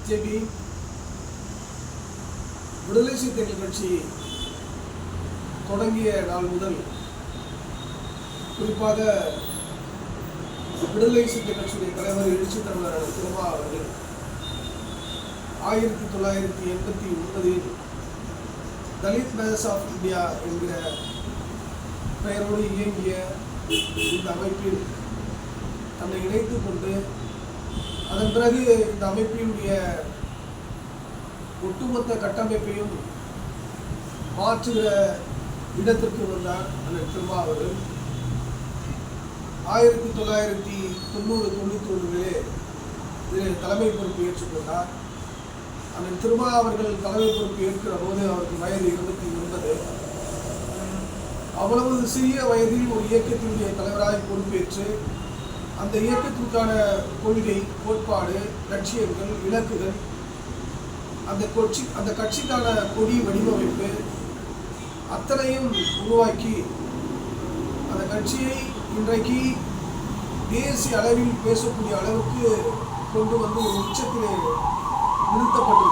JP விடுதலை சிறுத்தைகள் கட்சி தொடங்கிய நாள் முதல், குறிப்பாக விடுதலை சிறுத்தை கட்சியுடைய தலைவர் எழுச்சி தலைவர் திருமா அவர்கள் 1989 தலித் மேதர்ஸ் ஆஃப் இந்தியா என்கிற பெயரோடு இயங்கிய இந்த அமைப்பில் தன்னை இணைத்துக் கொண்டு, அதன் பிறகு இந்த அமைப்பினுடைய ஒட்டுமொத்த கட்டமைப்பையும் மாற்றுகிற இடத்திற்கு வந்தார் அண்ணன் திருமா அவர்கள். 1990-91 இதில் தலைமை பொறுப்பு ஏற்றுக்கொண்டார். அண்ணன் திருமா அவர்கள் தலைமை பொறுப்பு ஏற்கிற போது அவருக்கு வயது 29. அவ்வளவு சிறிய வயதில் ஒரு இயக்கத்தினுடைய தலைவராக பொறுப்பேற்று அந்த இயக்கத்திற்கான கொள்கை, கோட்பாடு, லட்சியங்கள், இலக்குகள், அந்த கட்சிக்கான கொடி வடிவமைப்பு அத்தனையும் உருவாக்கி அந்த கட்சியை இன்றைக்கு தேசிய அளவில் பேசக்கூடிய அளவுக்கு கொண்டு வந்து ஒரு உச்சத்திலே நிறுத்தப்பட்டிருக்கிறது.